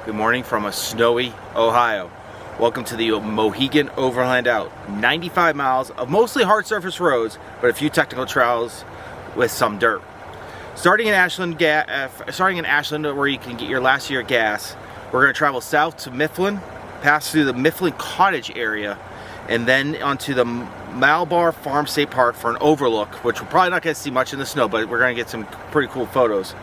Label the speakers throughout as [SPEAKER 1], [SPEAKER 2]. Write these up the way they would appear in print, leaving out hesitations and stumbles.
[SPEAKER 1] Good morning from a snowy Ohio. Welcome to the Mohegan Overland Out. 95 miles of mostly hard surface roads, but a few technical trails with some dirt. Starting in Ashland, where you can get your last year gas, we're going to travel south to Mifflin, pass through the Mifflin Cottage area, and then onto the Malabar Farm State Park for an overlook, which we're probably not going to see much in the snow, but we're going to get some pretty cool photos.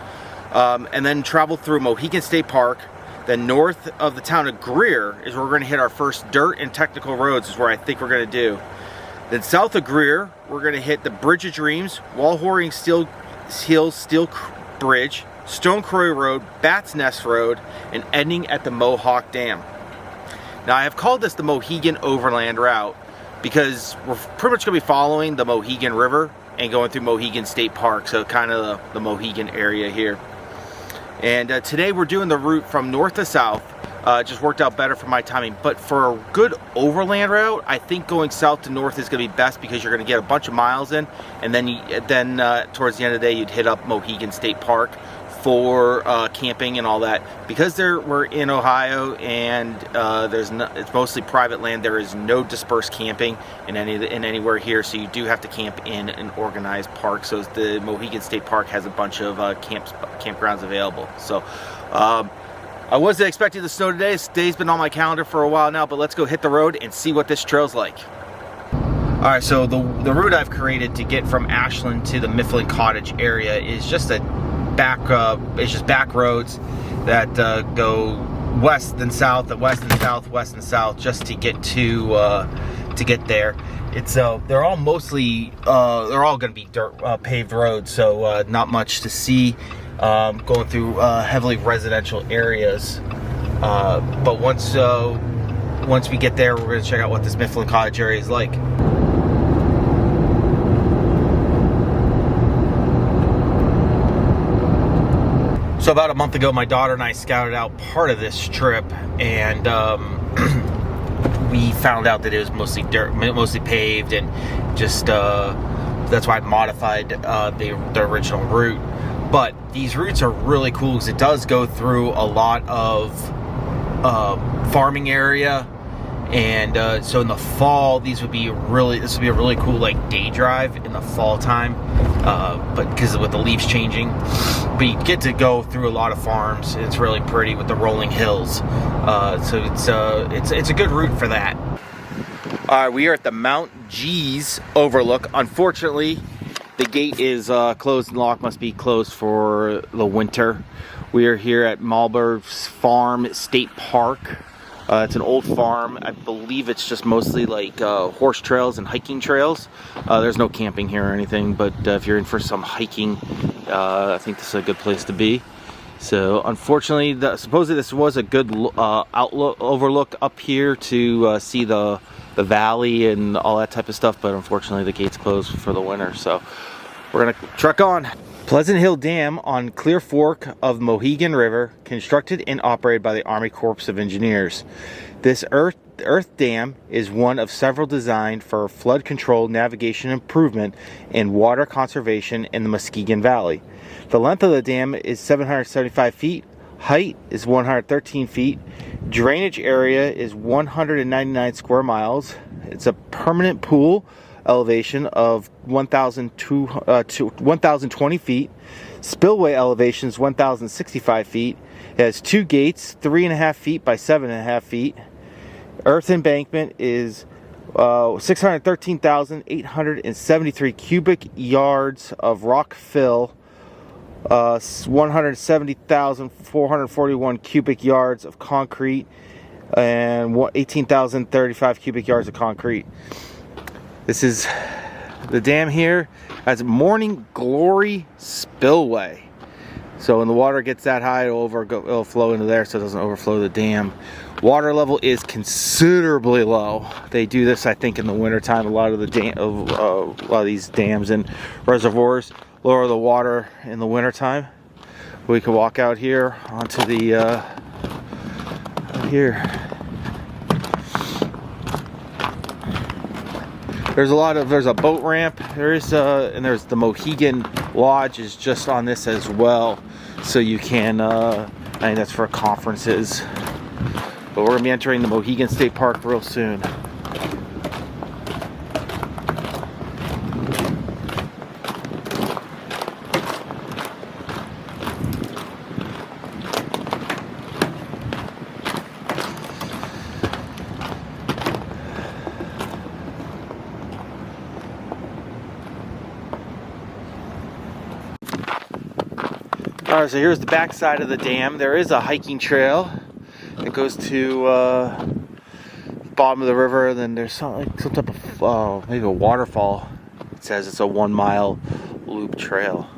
[SPEAKER 1] And then travel through Mohegan State Park. Then north of the town of Greer is where we're going to hit our first dirt and technical roads, is where I think we're going to do. Then south of Greer, we're going to hit the Bridge of Dreams, Walhoring Hills Steel Bridge, Stone Quarry Road, Bat's Nest Road, and ending at the Mohawk Dam. Now, I have called this the Mohegan Overland Route because we're pretty much going to be following the Mohegan River and going through Mohegan State Park, so kind of the Mohegan area here. And today we're doing the route from north to south. It just worked out better for my timing. But for a good overland route, I think going south to north is going to be best because you're going to get a bunch of miles in. And then towards the end of the day, you'd hit up Mohegan State Park for camping and all that. Because we're in Ohio and it's mostly private land, there is no dispersed camping in anywhere here, so you do have to camp in an organized park. So the Mohegan State Park has a bunch of campgrounds available. So I wasn't expecting the snow today. This day's been on my calendar for a while now, but let's go hit the road and see what this trail's like. All right, so the route I've created to get from Ashland to the Mifflin Cottage area is just it's just back roads that go west and south, west and south, west and south, just to get to get there. It's they're all mostly they're all going to be dirt paved roads, so not much to see going through heavily residential areas. But once we get there, we're going to check out what this Mifflin Cottage area is like. So about a month ago, my daughter and I scouted out part of this trip, and we found out that it was mostly dirt, mostly paved, and just that's why I modified the original route. But these routes are really cool because it does go through a lot of farming area, and so in the fall, this would be a really cool like day drive in the fall time, but because with the leaves changing. But you get to go through a lot of farms. It's really pretty with the rolling hills. So it's a good route for that. All right, we are at the Mount G's overlook. Unfortunately, the gate is closed and locked. Must be closed for the winter. We are here at Malabar Farm State Park. It's an old farm. I believe it's just mostly like horse trails and hiking trails. There's no camping here or anything, but if you're in for some hiking, I think this is a good place to be. So unfortunately, supposedly this was a good overlook up here to see the valley and all that type of stuff, but unfortunately the gate's closed for the winter, so we're gonna truck on. Pleasant Hill Dam on Clear Fork of Mohegan River, constructed and operated by the Army Corps of Engineers. This earth dam is one of several designed for flood control, navigation improvement, and water conservation in the Muskegon Valley. The length of the dam is 775 feet, height is 113 feet, drainage area is 199 square miles. It's a permanent pool elevation of 1,020 feet. Spillway elevation is 1,065 feet. It has two gates, 3.5 feet by 7.5 feet. Earth embankment is 613,873 cubic yards of rock fill, 170,441 cubic yards of concrete, and 18,035 cubic yards of concrete. This is the dam here as Morning Glory Spillway. So when the water gets that high, it'll flow into there so it doesn't overflow the dam. Water level is considerably low. They do this, I think, in the wintertime. A lot of these dams and reservoirs lower the water in the wintertime. We can walk out here onto the here. There's a boat ramp. And there's the Mohegan Lodge is just on this as well. So you can, I think that's for conferences. But we're going to be entering the Mohegan State Park real soon. Alright, so here's the back side of the dam. There is a hiking trail that goes to the bottom of the river, and then there's some type of maybe a waterfall. It says it's a 1 mile loop trail.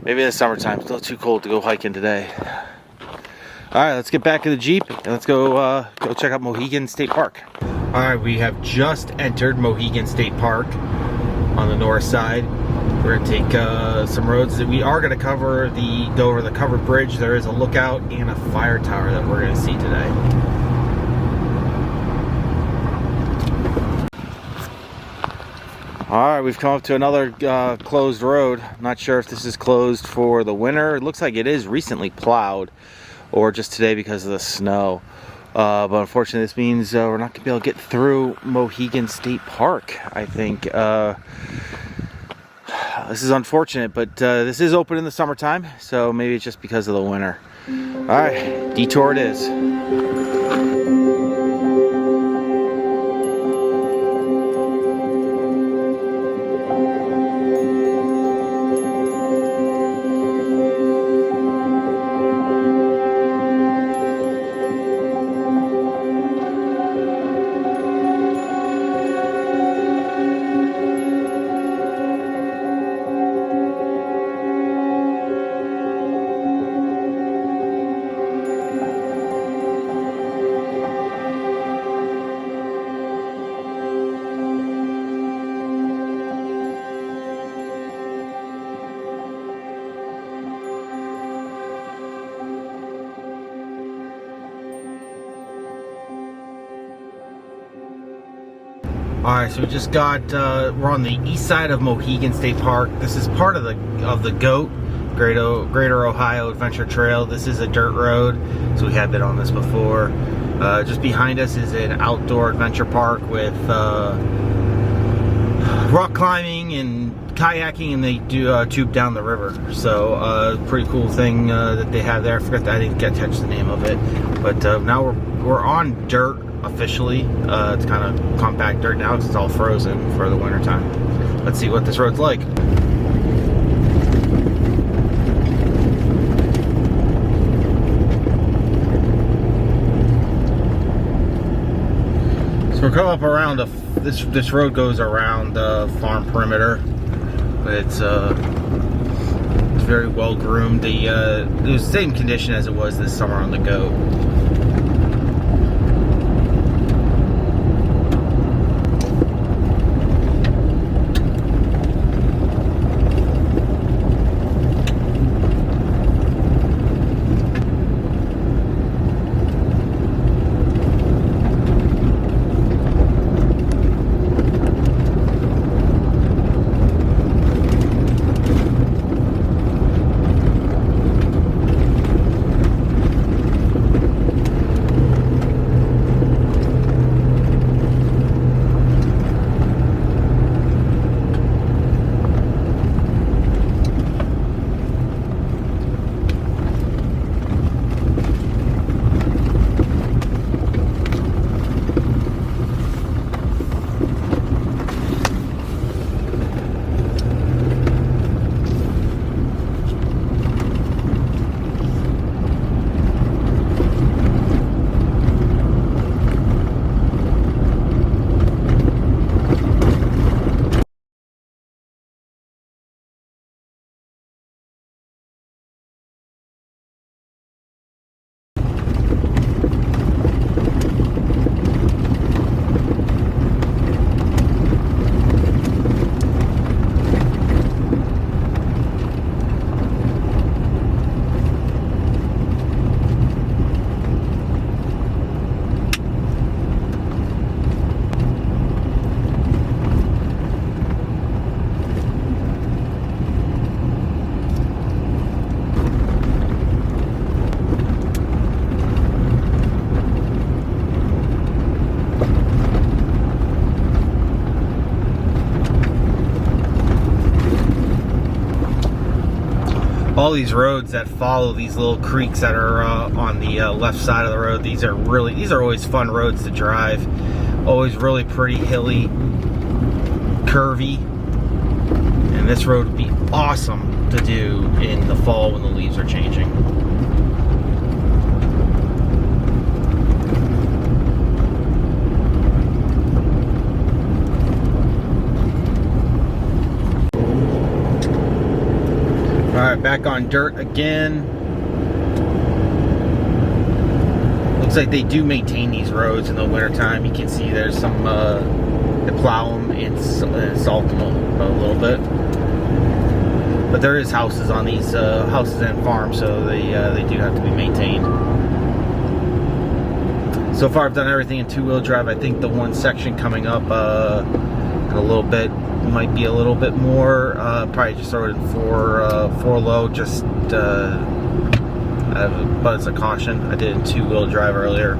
[SPEAKER 1] Maybe in the summertime. It's still too cold to go hiking today. Alright, let's get back in the Jeep and let's go check out Mohegan State Park. Alright, we have just entered Mohegan State Park on the north side. We're going to take some roads that we are going to go over the covered bridge. There is a lookout and a fire tower that we're going to see today. Alright, we've come up to another closed road. I'm not sure if this is closed for the winter. It looks like it is recently plowed, or just today because of the snow. But unfortunately this means we're not going to be able to get through Mohegan State Park, I think. This is unfortunate, but this is open in the summertime, so maybe it's just because of the winter. Alright, detour it is. Alright, so we just got, we're on the east side of Mohegan State Park. This is part of the GOAT, Greater Ohio Adventure Trail. This is a dirt road, so we have been on this before. Just behind us is an outdoor adventure park with rock climbing and kayaking, and they do tube down the river. So pretty cool thing that they have there. I didn't catch the name of it, but now we're on dirt officially. It's kind of compact dirt now because it's all frozen for the winter time. Let's see what this road's like. So we're coming up around this road goes around the farm perimeter, but it's very well groomed. It was the same condition as it was this summer on the GOAT. all these roads that follow these little creeks that are on the left side of the road, these are always fun roads to drive. Always really pretty, hilly, curvy, and this road would be awesome to do in the fall when the leaves are changing. Alright, back on dirt again. Looks like they do maintain these roads in the wintertime. You can see there's some, they plow them and salt them a little bit. But there is houses on these, houses and farms, so they do have to be maintained. So far I've done everything in two-wheel drive. I think the one section coming up in a little bit might be a little bit more, probably just throw it in four low, just but it's a caution. I did it in two-wheel drive earlier.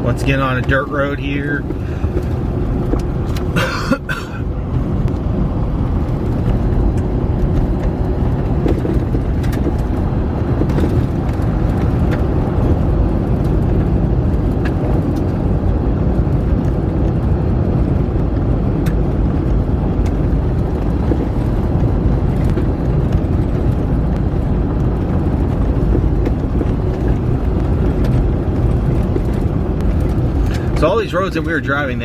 [SPEAKER 1] Once again on a dirt road here. So all these roads that we were driving,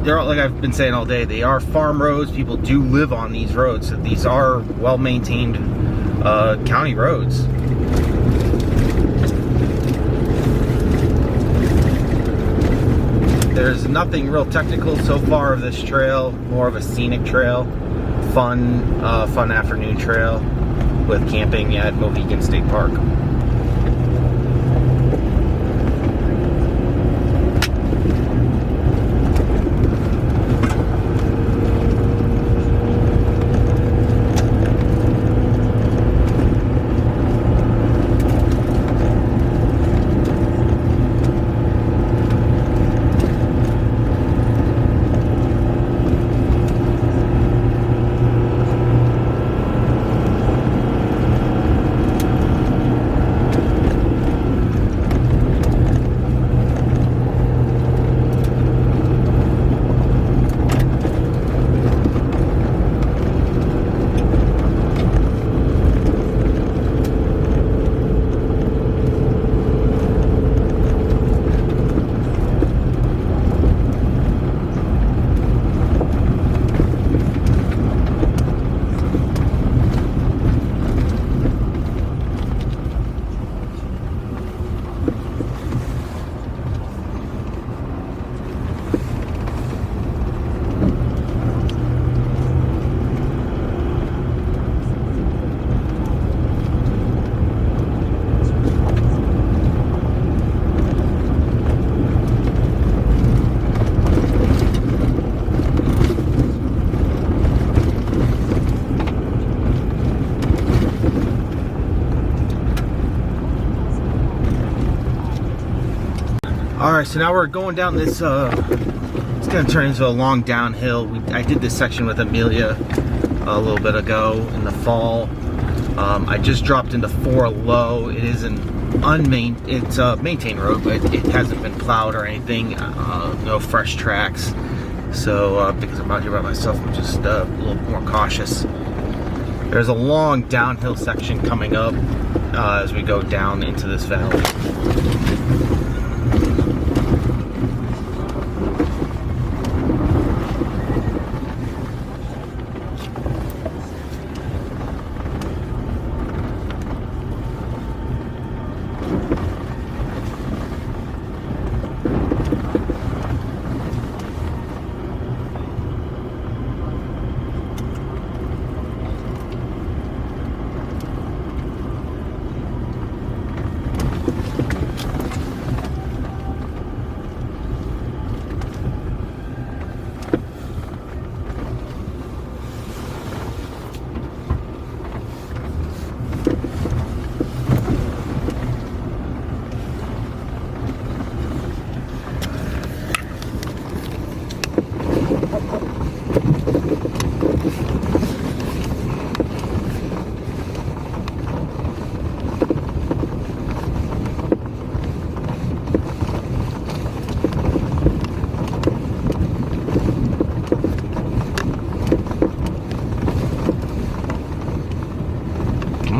[SPEAKER 1] they're like I've been saying all day, they are farm roads. People do live on these roads. So these are well-maintained county roads. There's nothing real technical so far of this trail, more of a scenic trail, fun afternoon trail with camping at Mohegan State Park. Alright, so now we're going down this, it's going to turn into a long downhill. I did this section with Amelia a little bit ago in the fall. I just dropped into 4 low. It is it's a maintained road, but it hasn't been plowed or anything. No fresh tracks. So, because I'm out here by myself, I'm just a little more cautious. There's a long downhill section coming up as we go down into this valley.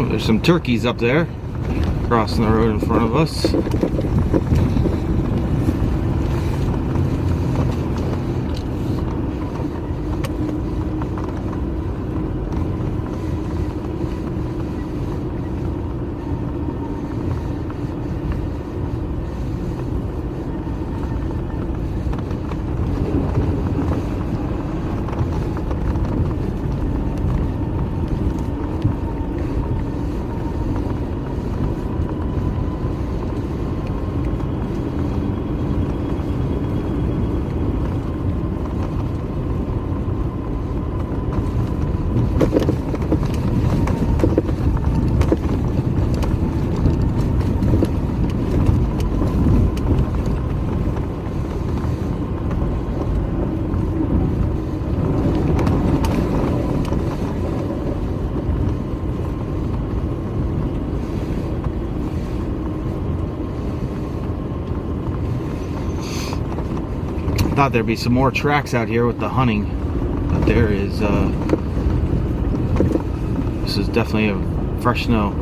[SPEAKER 1] There's some turkeys up there crossing the road in front of us. Thought there'd be some more tracks out here with the hunting, but there is this is definitely a fresh snow.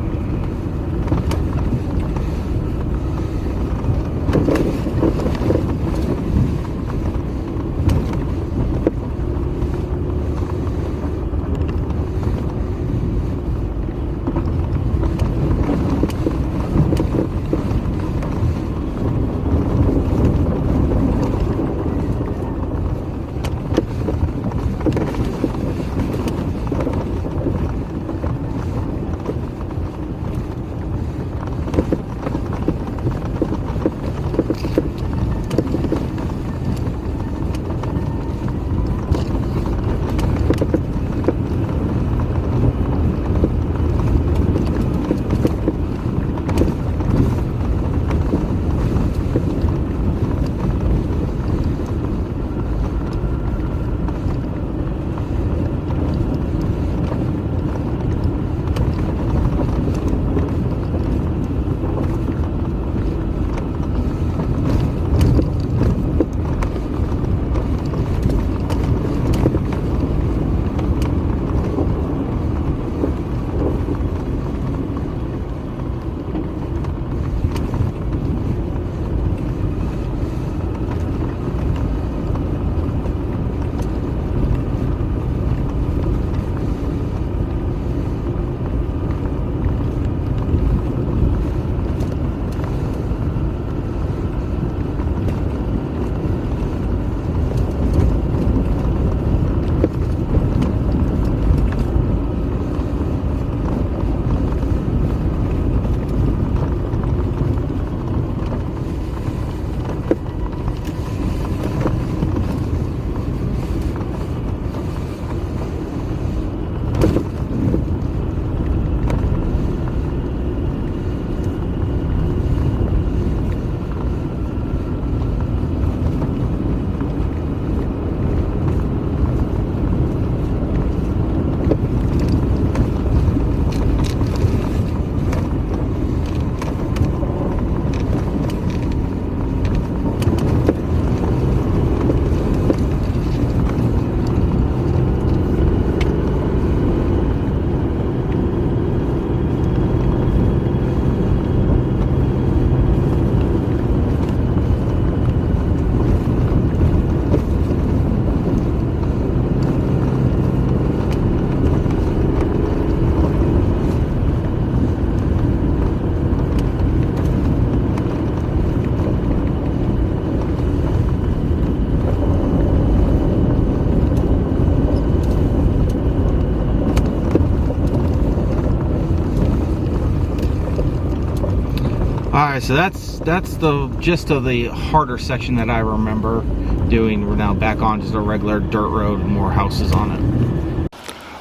[SPEAKER 1] so that's the gist of the harder section that I remember doing. We're now back on just a regular dirt road with more houses on it.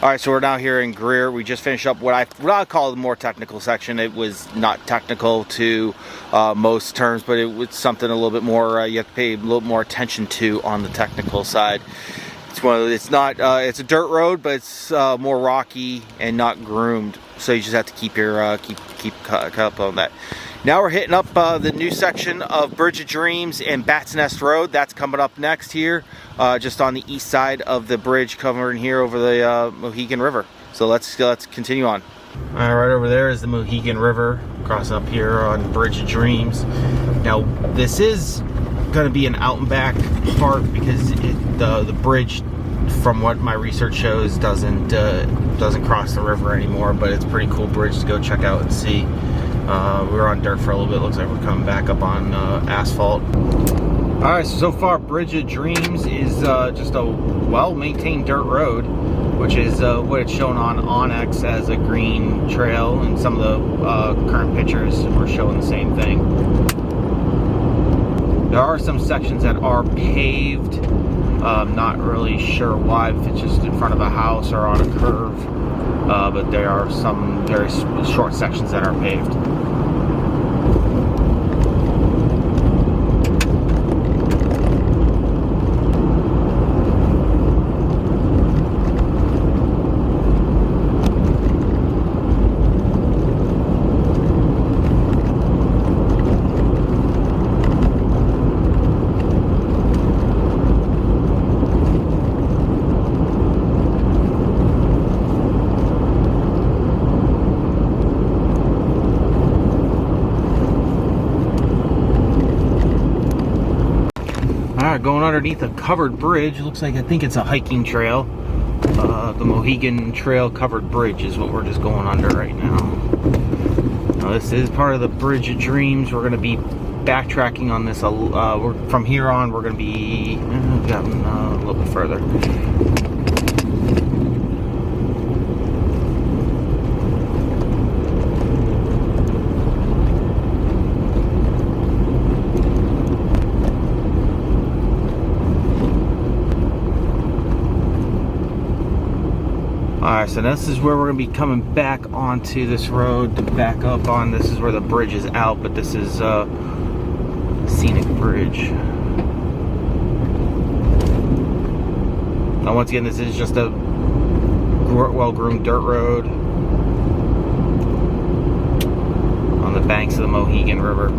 [SPEAKER 1] All right, so we're now here in Greer. We just finished up what I call the more technical section. It was not technical to most terms, but it was something a little bit more you have to pay a little more attention to on the technical side. It's a dirt road, but it's more rocky and not groomed, so you just have to keep your keep up on that. Now we're hitting up the new section of Bridge of Dreams and Bats Nest Road. That's coming up next here, just on the east side of the bridge, covering here over the Mohegan River. So let's continue on. All right, right over there is the Mohegan River, crossing up here on Bridge of Dreams. Now this is going to be an out and back part because the bridge, from what my research shows, doesn't cross the river anymore, but it's a pretty cool bridge to go check out and see. We were on dirt for a little bit. Looks like we're coming back up on asphalt. All right, so far Bridge of Dreams is just a well-maintained dirt road, which is what it's shown on Onyx as a green trail, and some of the current pictures were showing the same thing. There are some sections that are paved. Not really sure why, if it's just in front of a house or on a curve, but there are some very short sections that are paved. Going underneath a covered bridge. Looks like, I think it's a hiking trail. The Mohegan Trail covered bridge is what we're just going under right now. Now this is part of the Bridge of Dreams. We're going to be backtracking on this. From here on, we're going to be gotten a little bit further. Alright, so this is where we're going to be coming back onto this road to back up on. This is where the bridge is out, but this is Scenic Bridge. Now once again, this is just a well-groomed dirt road on the banks of the Mohegan River.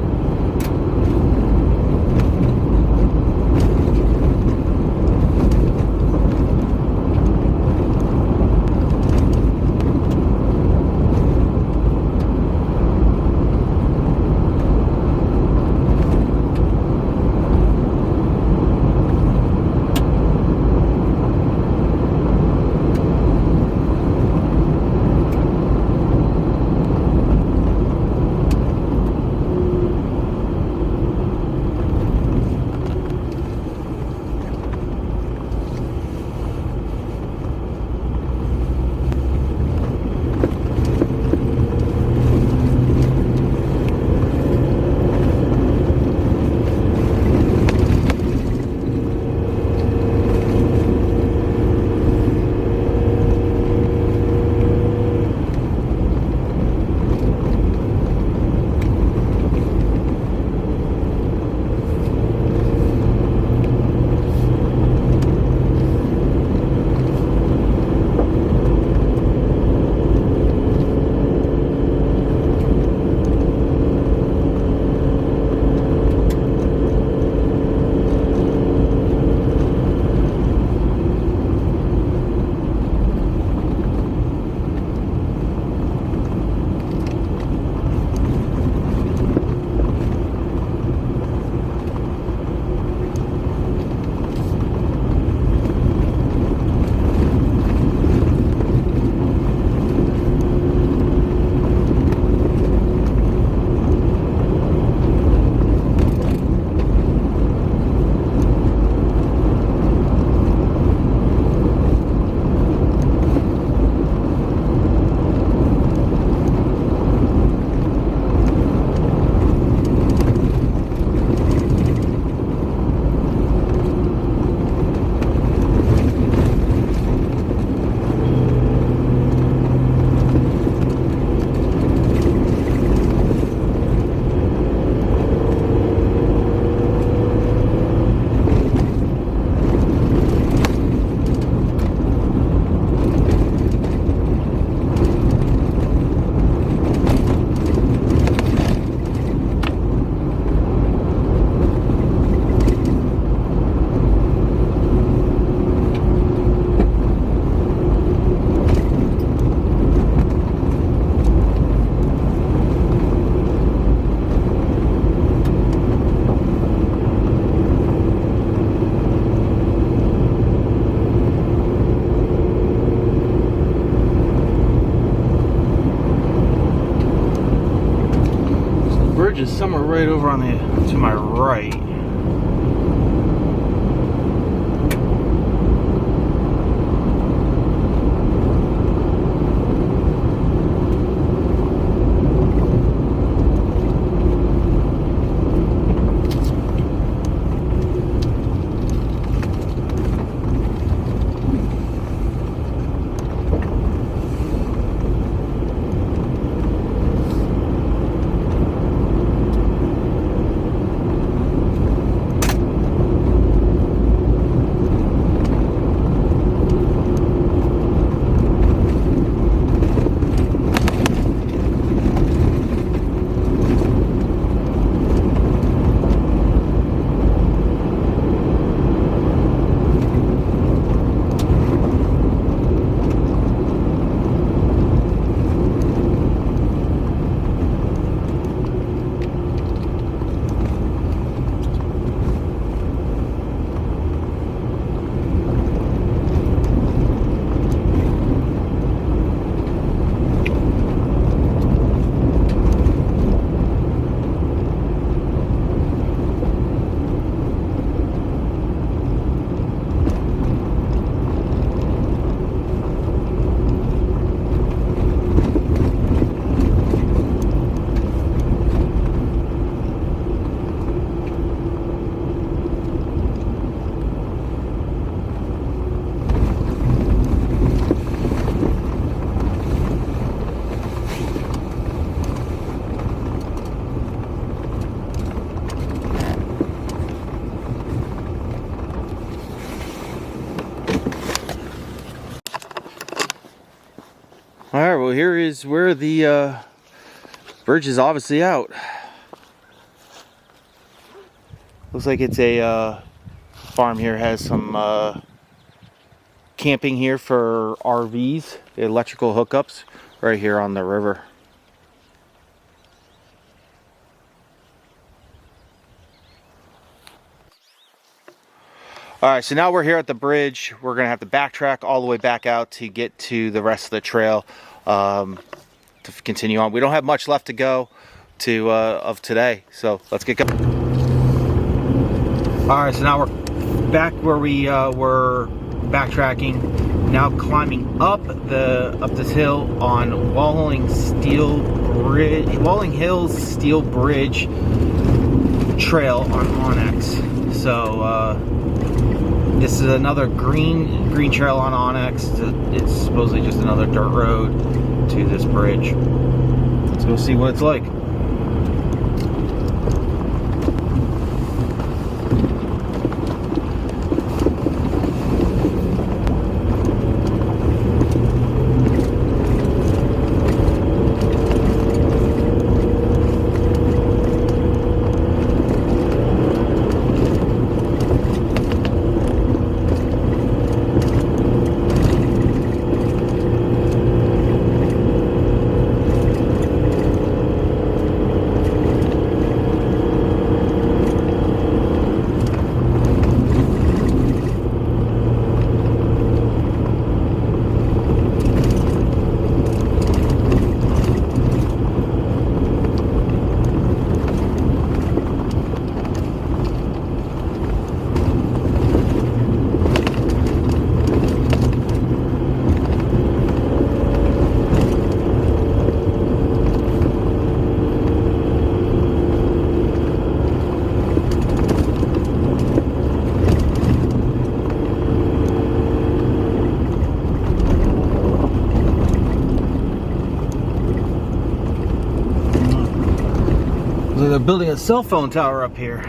[SPEAKER 1] somewhere right over on the to my right. Alright, well here is where the bridge is obviously out. Looks like it's a farm here, has some camping here for RVs, the electrical hookups right here on the river. Alright, so now we're here at the bridge. We're going to have to backtrack all the way back out to get to the rest of the trail to continue on. We don't have much left to go to of today, so let's get going. Alright, so now we're back where we were backtracking. Now climbing up this hill on Walling Hills Steel Bridge Trail on Onyx. So this is another green trail on Onyx. It's supposedly just another dirt road to this bridge. So we'll see what it's like. They're building a cell phone tower up here.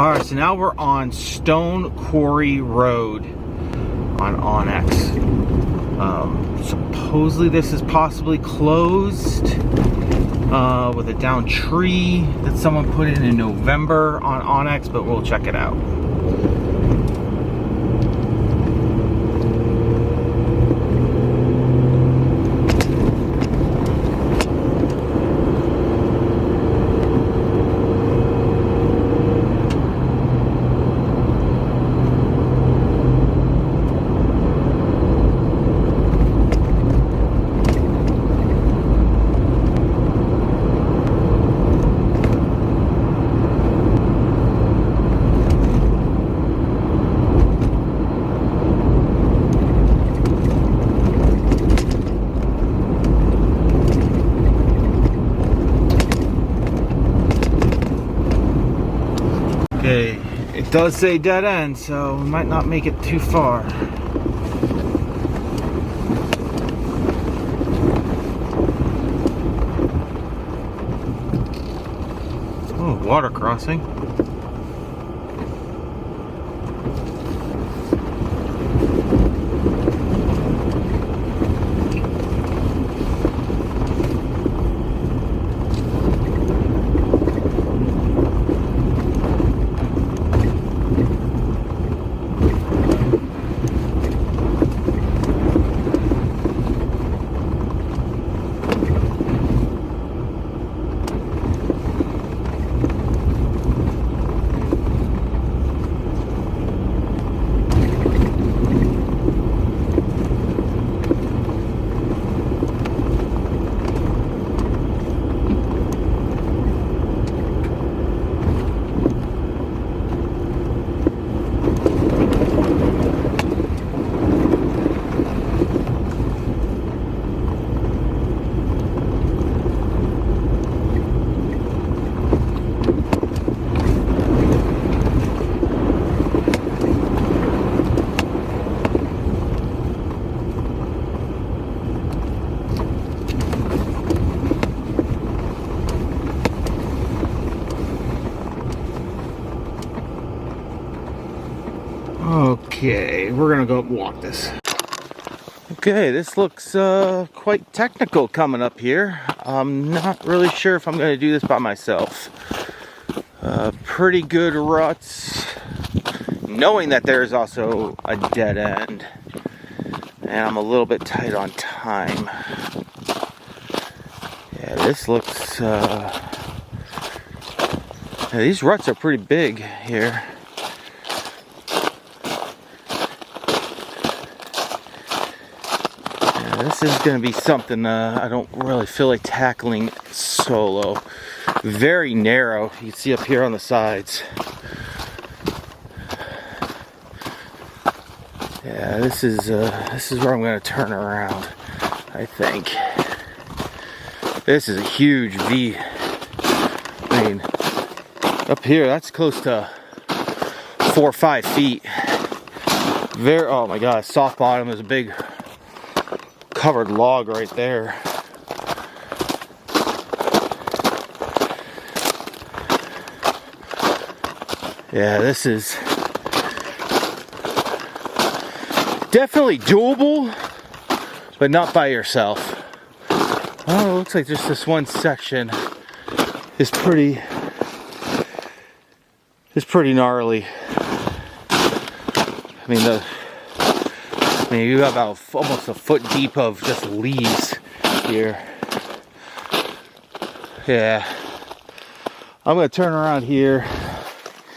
[SPEAKER 1] Alright, so now we're on Stone Quarry Road on Onyx. Supposedly this is possibly closed with a downed tree that someone put in November on Onyx, but we'll check it out. Okay, it does say dead end, so we might not make it too far. Oh, water crossing. Okay, we're gonna go walk this. Okay, this looks quite technical coming up here. I'm not really sure if I'm gonna do this by myself. Pretty good ruts, knowing that there's also a dead end, and I'm a little bit tight on time. Yeah, this looks, these ruts are pretty big here. This is going to be something I don't really feel like tackling solo. Very narrow. You can see up here on the sides. Yeah, this is where I'm going to turn around, I think. This is a huge V. I mean, up here, that's close to 4 or 5 feet. Very, oh my God, soft bottom is a big covered log right there. Yeah, this is definitely doable, but not by yourself. Oh, it looks like just this one section is pretty gnarly. I mean, you got about almost a foot deep of just leaves here. Yeah. I'm going to turn around here.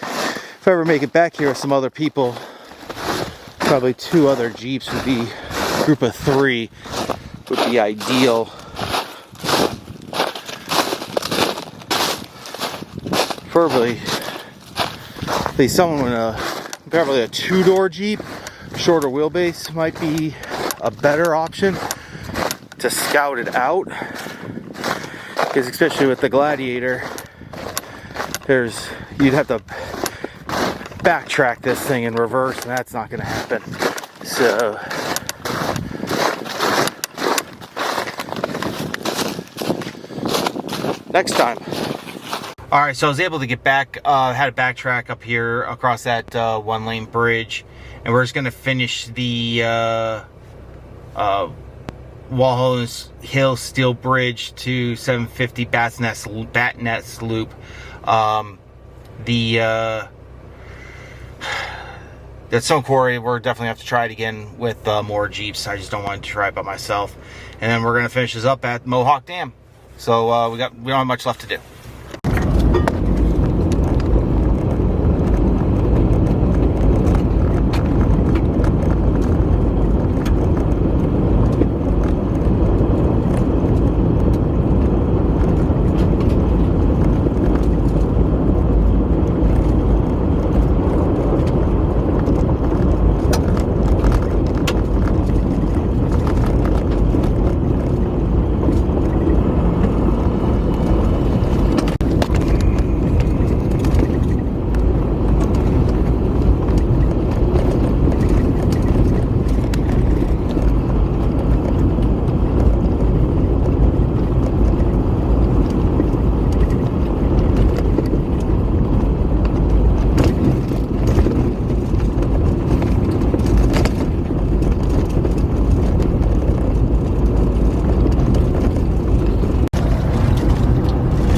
[SPEAKER 1] If I ever make it back here with some other people, probably 2 other Jeeps would be, a group of 3 would be ideal. Preferably, probably a 2-door Jeep. Shorter wheelbase might be a better option to scout it out, because especially with the Gladiator, you'd have to backtrack this thing in reverse, and that's not going to happen. So next time. All right, so I was able to get back, had a backtrack up here across that 1-lane bridge, and we're just gonna finish the Wallow Hill Steel Bridge to 750 Bat Nest Loop. That stone quarry, we're definitely have to try it again with more Jeeps. I just don't want to try it by myself. And then we're gonna finish this up at Mohawk Dam. So we don't have much left to do.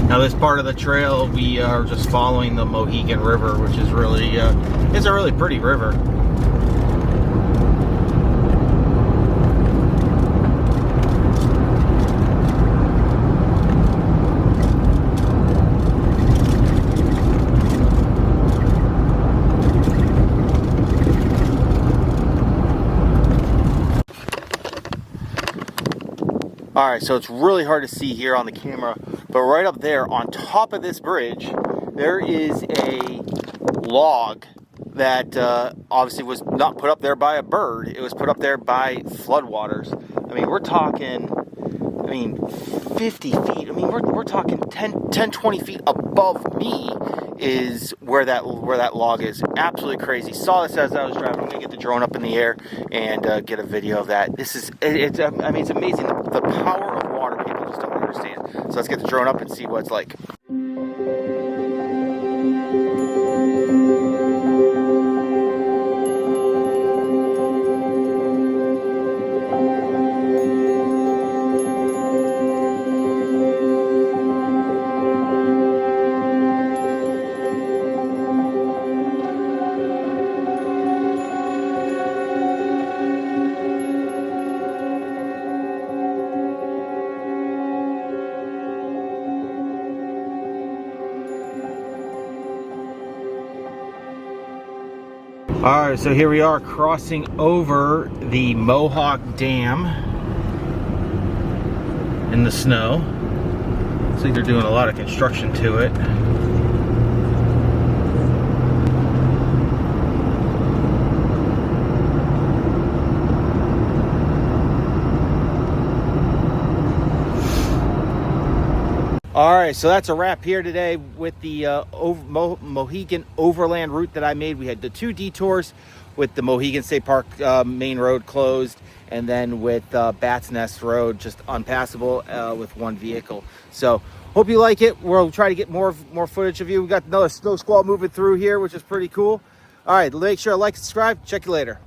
[SPEAKER 1] Now this part of the trail, we are just following the Mohegan River, which is really, it's a really pretty river. All right, so it's really hard to see here on the camera, but right up there on top of this bridge, there is a log that obviously was not put up there by a bird. It was put up there by floodwaters. I mean, we're talking, 50 feet. I mean, we're talking 10, 20 feet above me is where that log is. Absolutely crazy. Saw this as I was driving. I'm gonna get the drone up in the air and get a video of that. It's amazing the power of water. People just don't understand. So let's get the drone up and see what it's like. Alright, so here we are crossing over the Mohawk Dam in the snow. Looks like they're doing a lot of construction to it. Alright, so that's a wrap here today with the Mohegan Overland route that I made. We had the 2 detours with the Mohegan State Park main road closed, and then with Bat's Nest Road just unpassable with 1 vehicle. So hope you like it. We'll try to get more footage of you. We got another snow squall moving through here, which is pretty cool. Alright, make sure to like and subscribe. Check you later.